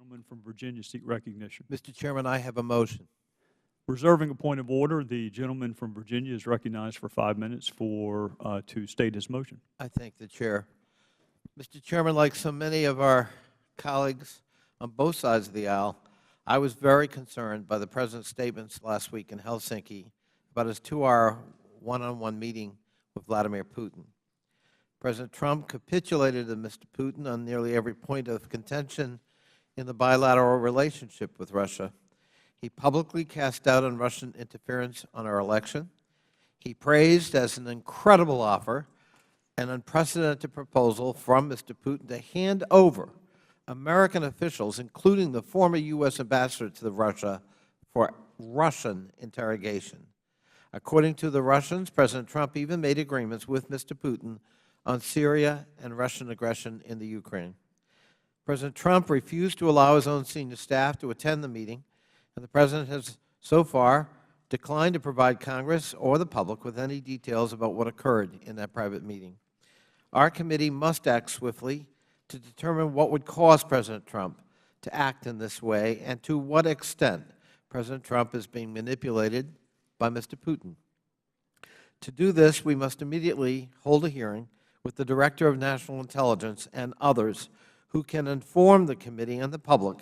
gentleman from Virginia seek recognition. Mr. Chairman, I have a motion. Reserving a point of order, the gentleman from Virginia is recognized for 5 minutes to state his motion. I thank the Chair. Mr. Chairman, like so many of our colleagues on both sides of the aisle, I was very concerned by the President's statements last week in Helsinki about his 2-hour one-on-one meeting with Vladimir Putin. President Trump capitulated to Mr. Putin on nearly every point of contention in the bilateral relationship with Russia. He publicly cast doubt on Russian interference on our election. He praised as an incredible offer an unprecedented proposal from Mr. Putin to hand over American officials, including the former U.S. ambassador to Russia, for Russian interrogation. According to the Russians, President Trump even made agreements with Mr. Putin on Syria and Russian aggression in the Ukraine. President Trump refused to allow his own senior staff to attend the meeting, and the President has so far declined to provide Congress or the public with any details about what occurred in that private meeting. Our committee must act swiftly to determine what would cause President Trump to act in this way and to what extent President Trump is being manipulated by Mr. Putin. To do this, we must immediately hold a hearing with the Director of National Intelligence and others who can inform the committee and the public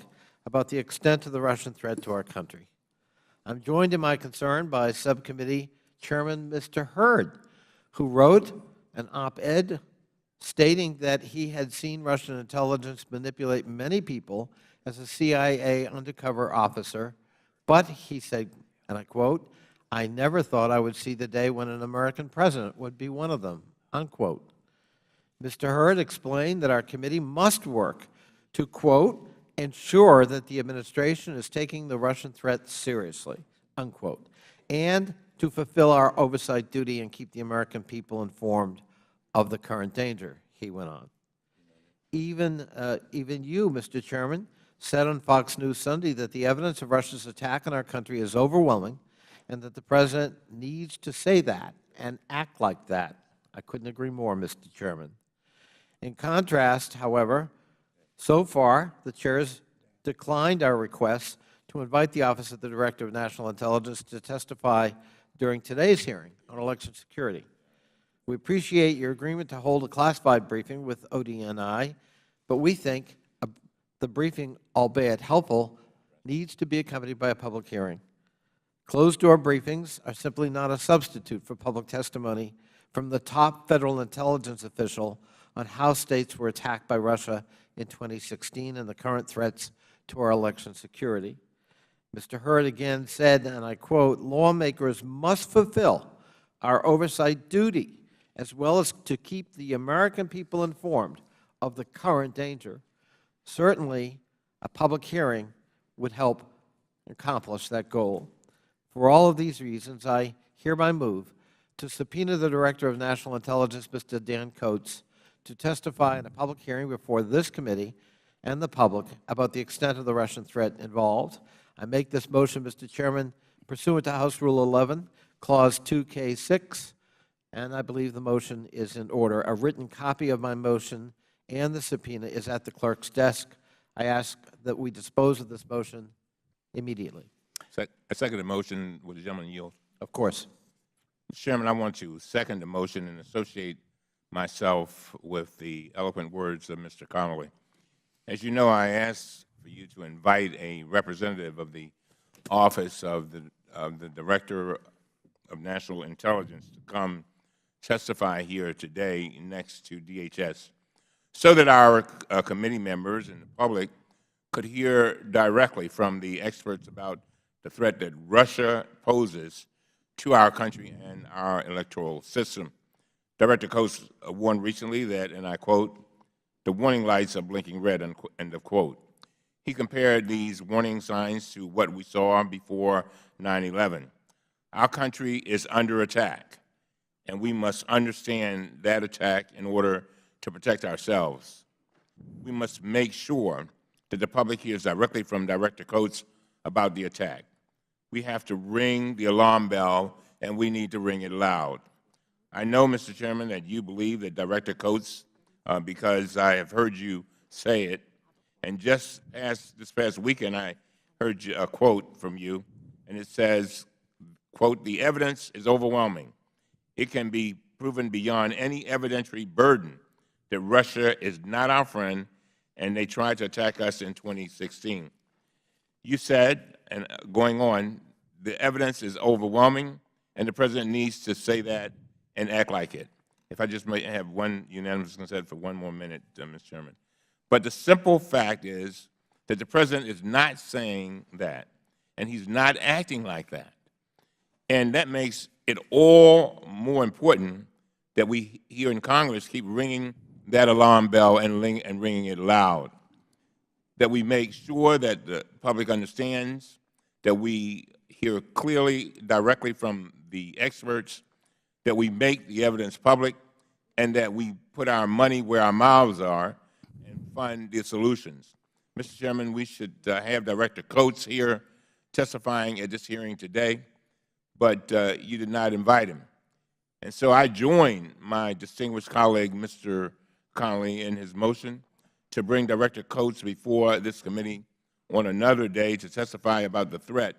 about the extent of the Russian threat to our country. I'm joined in my concern by Subcommittee Chairman Mr. Hurd, who wrote an op-ed stating that he had seen Russian intelligence manipulate many people as a CIA undercover officer, but he said, and I quote, "I never thought I would see the day when an American president would be one of them," unquote. Mr. Hurd explained that our committee must work to, quote, "ensure that the administration is taking the Russian threat seriously," unquote, and to fulfill our oversight duty and keep the American people informed of the current danger, he went on. Even you, Mr. Chairman, said on Fox News Sunday that the evidence of Russia's attack on our country is overwhelming and that the President needs to say that and act like that. I couldn't agree more, Mr. Chairman. In contrast, however, so far the Chair has declined our request to invite the Office of the Director of National Intelligence to testify during today's hearing on election security. We appreciate your agreement to hold a classified briefing with ODNI, but we think the briefing, albeit helpful, needs to be accompanied by a public hearing. Closed-door briefings are simply not a substitute for public testimony from the top Federal intelligence official on how states were attacked by Russia in 2016 and the current threats to our election security. Mr. Hurd again said, and I quote, "Lawmakers must fulfill our oversight duty as well as to keep the American people informed of the current danger." Certainly, a public hearing would help accomplish that goal. For all of these reasons, I hereby move to subpoena the Director of National Intelligence, Mr. Dan Coats, to testify in a public hearing before this committee and the public about the extent of the Russian threat involved. I make this motion, Mr. Chairman, pursuant to House Rule 11, Clause 2K6, and I believe the motion is in order. A written copy of my motion and the subpoena is at the clerk's desk. I ask that we dispose of this motion immediately. I second the motion. Would the gentleman yield? Of course. Mr. Chairman, I want to second the motion and associate myself with the eloquent words of Mr. Connolly. As you know, I asked for you to invite a representative of the Office of the Director of National Intelligence to come testify here today next to DHS so that our committee members and the public could hear directly from the experts about the threat that Russia poses to our country and our electoral system. Director Coats warned recently that, and I quote, "the warning lights are blinking red," end of quote. He compared these warning signs to what we saw before 9/11. Our country is under attack, and we must understand that attack in order to protect ourselves. We must make sure that the public hears directly from Director Coats about the attack. We have to ring the alarm bell, and we need to ring it loud. I know, Mr. Chairman, that you believe that Director Coats, because I have heard you say it, And just as this past weekend, I heard a quote from you, and it says, quote, "The evidence is overwhelming. It can be proven beyond any evidentiary burden that Russia is not our friend, and they tried to attack us in 2016. You said, and going on, the evidence is overwhelming, and the President needs to say that and act like it. If I just may have one unanimous consent for one more minute, Mr. Chairman. But the simple fact is that the President is not saying that, and he's not acting like that. And that makes it all more important that we here in Congress keep ringing that alarm bell and ringing it loud, that we make sure that the public understands, that we hear clearly, directly from the experts, that we make the evidence public, and that we put our money where our mouths are and fund the solutions. Mr. Chairman, we should have Director Coates here testifying at this hearing today, but you did not invite him. And so I join my distinguished colleague, Mr. Connolly, in his motion to bring Director Coates before this committee on another day to testify about the threat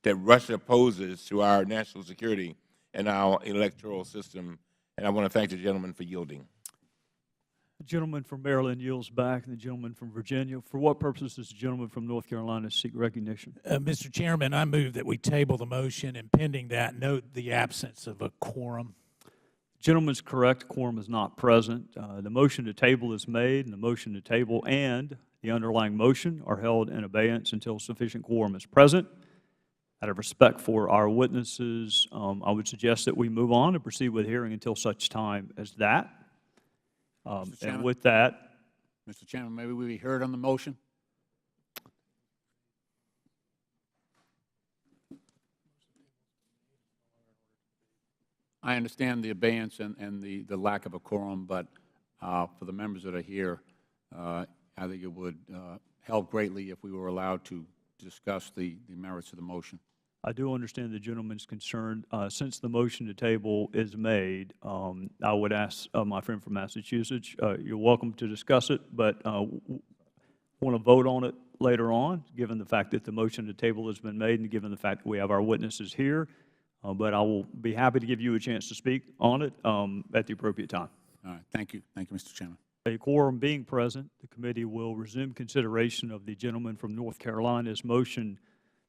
that Russia poses to our national security and our electoral system. And I want to thank the gentleman for yielding. The gentleman from Maryland yields back, and the gentleman from Virginia. For what purpose does the gentleman from North Carolina seek recognition? Mr. Chairman, I move that we table the motion, and pending that, note the absence of a quorum. The gentleman's correct. Quorum is not present. The motion to table is made, and the motion to table and the underlying motion are held in abeyance until sufficient quorum is present. Out of respect for our witnesses, I would suggest that we move on and proceed with hearing until such time as that. And with that, Mr. Chairman, maybe we be heard on the motion? I understand the abeyance and the lack of a quorum, but for the members that are here, I think it would help greatly if we were allowed to discuss the merits of the motion. I do understand the gentleman's concern. Since the motion to table is made, I would ask my friend from Massachusetts, you're welcome to discuss it, but want to vote on it later on, given the fact that the motion to table has been made and given the fact that we have our witnesses here. But I will be happy to give you a chance to speak on it at the appropriate time. All right. Thank you. Thank you, Mr. Chairman. A quorum being present, the committee will resume consideration of the gentleman from North Carolina's motion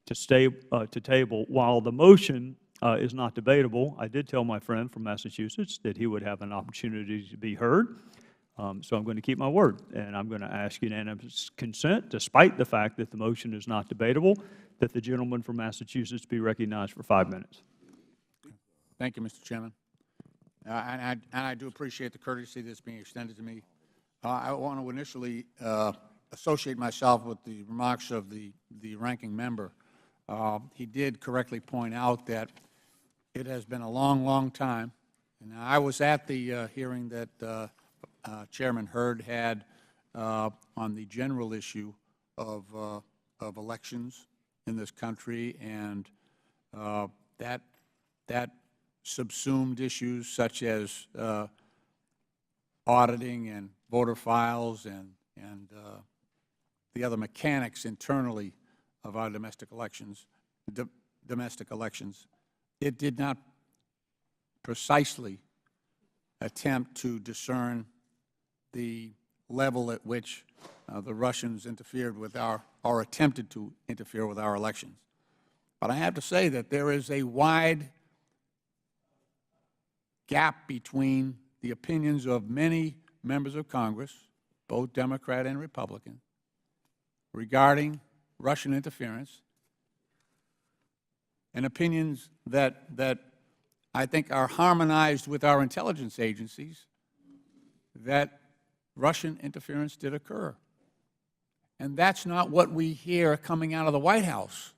to table. While the motion is not debatable, I did tell my friend from Massachusetts that he would have an opportunity to be heard. So I'm going to keep my word, and I'm going to ask unanimous consent, despite the fact that the motion is not debatable, that the gentleman from Massachusetts be recognized for 5 minutes. Thank you, Mr. Chairman. And I do appreciate the courtesy that's being extended to me. I want to initially associate myself with the remarks of the ranking member. He did correctly point out that it has been a long, long time. And I was at the hearing that Chairman Hurd had on the general issue of elections in this country, and that subsumed issues such as auditing and voter files and the other mechanics internally of our domestic elections. It did not precisely attempt to discern the level at which the Russians interfered with or attempted to interfere with our elections. But I have to say that there is a wide gap between the opinions of many members of Congress, both Democrat and Republican, regarding Russian interference, and opinions that I think are harmonized with our intelligence agencies, that Russian interference did occur. And that's not what we hear coming out of the White House.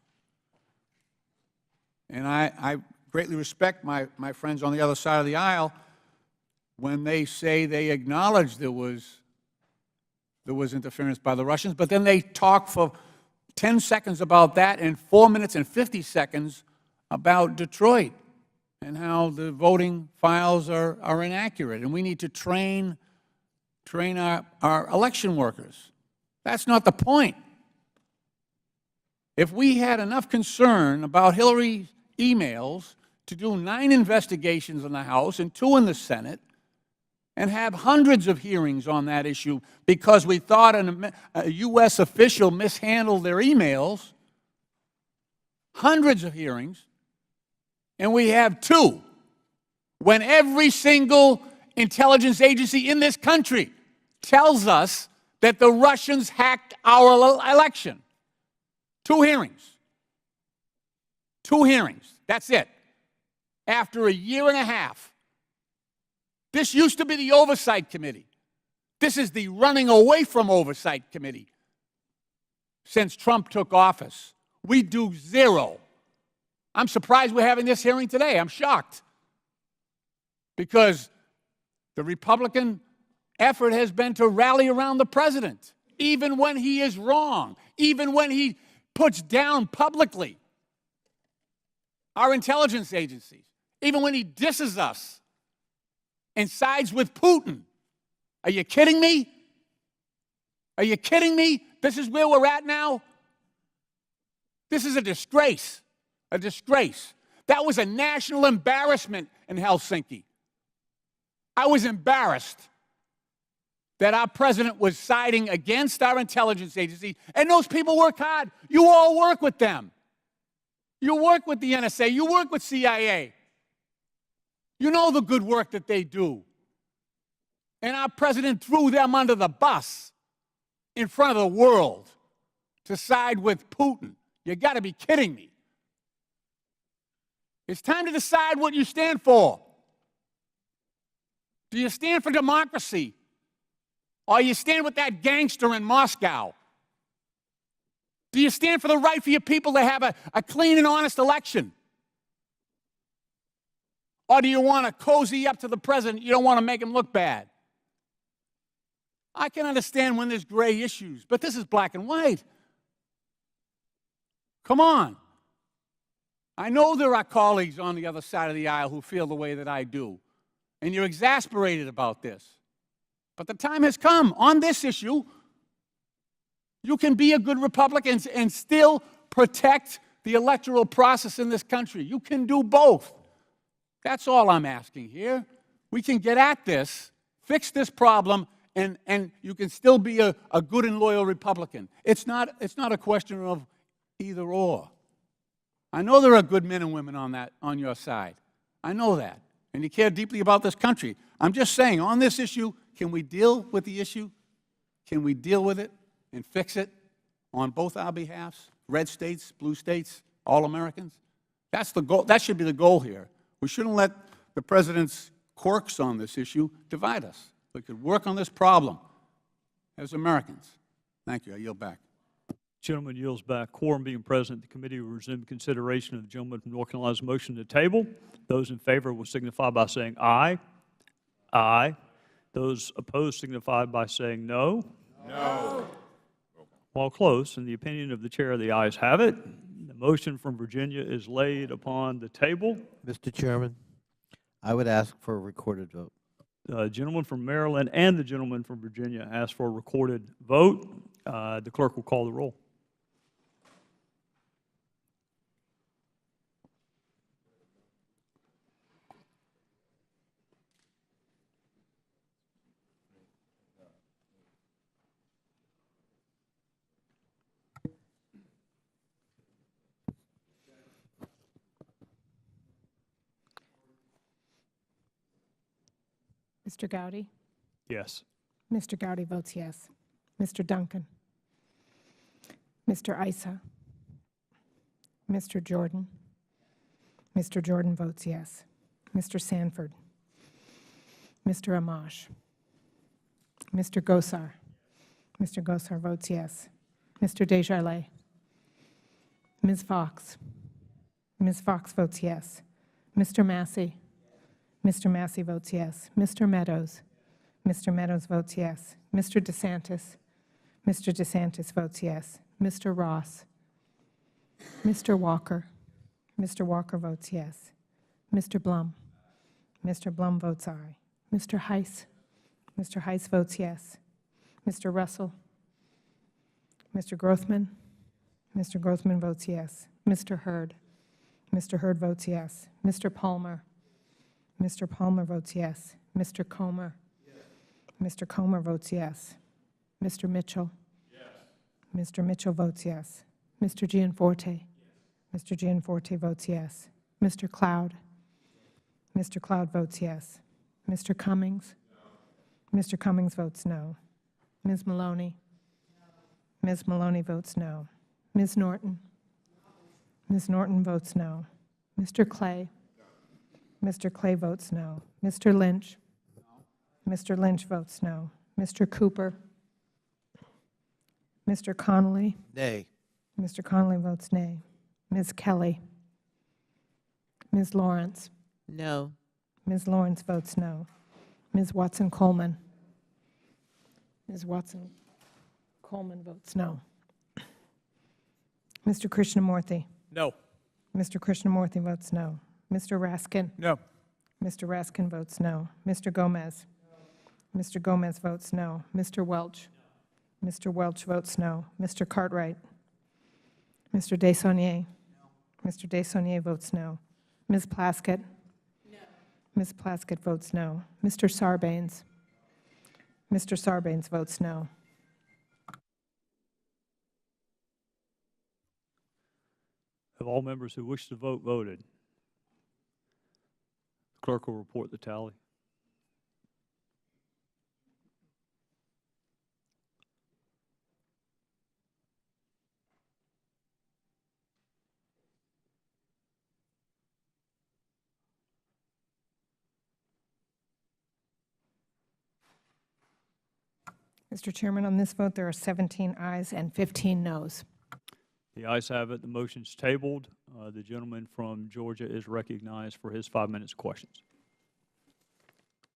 And I greatly respect my friends on the other side of the aisle when they say they acknowledge there was interference by the Russians, but then they talk for 10 seconds about that and 4 minutes and 50 seconds about Detroit and how the voting files are inaccurate, and we need to train our election workers. That's not the point. If we had enough concern about Hillary's emails to do 9 investigations in the House and 2 in the Senate, and have hundreds of hearings on that issue because we thought a U.S. official mishandled their emails, hundreds of hearings, and we have 2, when every single intelligence agency in this country tells us that the Russians hacked our election. 2 hearings. 2 hearings. That's it. After a year and a half. This used to be the Oversight Committee. This is the running away from Oversight Committee since Trump took office. We do 0. I'm surprised we're having this hearing today. I'm shocked. Because the Republican effort has been to rally around the president, even when he is wrong, even when he puts down publicly our intelligence agencies, even when he disses us and sides with Putin. Are you kidding me? Are you kidding me? This is where we're at now? This is a disgrace. A disgrace. That was a national embarrassment in Helsinki. I was embarrassed that our president was siding against our intelligence agency, and those people work hard. You all work with them. You work with the NSA. You work with CIA. You know the good work that they do. And our president threw them under the bus in front of the world to side with Putin. You got to be kidding me. It's time to decide what you stand for. Do you stand for democracy? Or you stand with that gangster in Moscow? Do you stand for the right for your people to have a clean and honest election? Or do you want to cozy up to the president? You don't want to make him look bad. I can understand when there's gray issues, but this is black and white. Come on. I know there are colleagues on the other side of the aisle who feel the way that I do, and you're exasperated about this. But the time has come on this issue. You can be a good Republican and still protect the electoral process in this country. You can do both. That's all I'm asking here. We can get at this, fix this problem, and you can still be a good and loyal Republican. It's not a question of either or. I know there are good men and women on your side. I know that. And you care deeply about this country. I'm just saying, on this issue, can we deal with the issue? Can we deal with it and fix it on both our behalves? Red states, blue states, all Americans? That's the goal. That should be the goal here. We shouldn't let the president's quirks on this issue divide us. We could work on this problem as Americans. Thank you. I yield back. Gentleman yields back. Quorum being present, the committee will resume consideration of the gentleman from North Carolina's motion to table. Those in favor will signify by saying aye. Aye. Those opposed signify by saying no. No. While close, in the opinion of the chair, the ayes have it. The motion from Virginia is laid upon the table. Mr. Chairman, I would ask for a recorded vote. The gentleman from Maryland and the gentleman from Virginia asked for a recorded vote. The clerk will call the roll. Mr. Gowdy? Yes. Mr. Gowdy votes yes. Mr. Duncan? Mr. Issa? Mr. Jordan? Mr. Jordan votes yes. Mr. Sanford? Mr. Amash? Mr. Gosar? Mr. Gosar votes yes. Mr. Desjardins? Ms. Fox? Ms. Fox votes yes. Mr. Massey? Mr. Massey votes yes. Mr. Meadows? Mr. Meadows votes yes. Mr. DeSantis? Mr. DeSantis votes yes. Mr. Ross? Mr. Walker? Mr. Walker votes yes. Mr. Blum? Mr. Blum votes aye. Mr. Heiss? Mr. Heiss votes yes. Mr. Russell? Mr. Grothman? Mr. Grothman votes yes. Mr. Hurd? Mr. Hurd votes yes. Mr. Palmer? Mr. Palmer votes yes. Mr. Comer? Mr. Comer votes yes. Mr. Mitchell? Mr. Mitchell votes yes. Mr. Gianforte? Mr. Gianforte votes yes. Mr. Cloud? Mr. Cloud votes yes. Mr. Cummings? Mr. Cummings votes no. Ms. Maloney? Ms. Maloney votes no. Ms. Norton? Ms. Norton votes no. Mr. Clay? Mr. Clay votes no. Mr. Lynch? Mr. Lynch votes no. Mr. Cooper? Mr. Connolly? Nay. Mr. Connolly votes nay. Ms. Kelly? Ms. Lawrence? No. Ms. Lawrence votes no. Ms. Watson-Coleman? Ms. Watson-Coleman votes no. Mr. Krishnamurthy? No. Mr. Krishnamurthy votes no. Mr. Raskin? No. Mr. Raskin votes no. Mr. Gomez? Mr. Gomez votes no. Mr. Welch? Mr. Welch votes no. Mr. Cartwright? Mr. Desaulniers? Mr. Desaulniers votes no. Ms. Plaskett? Ms. Plaskett votes no. Mr. Sarbanes? Mr. Sarbanes votes no. Have all members who wish to vote voted? Clerk will report the tally. Mr. Chairman, on this vote, there are 17 ayes and 15 noes. The ayes have it. The motion's tabled. The gentleman from Georgia is recognized for his 5 minutes questions.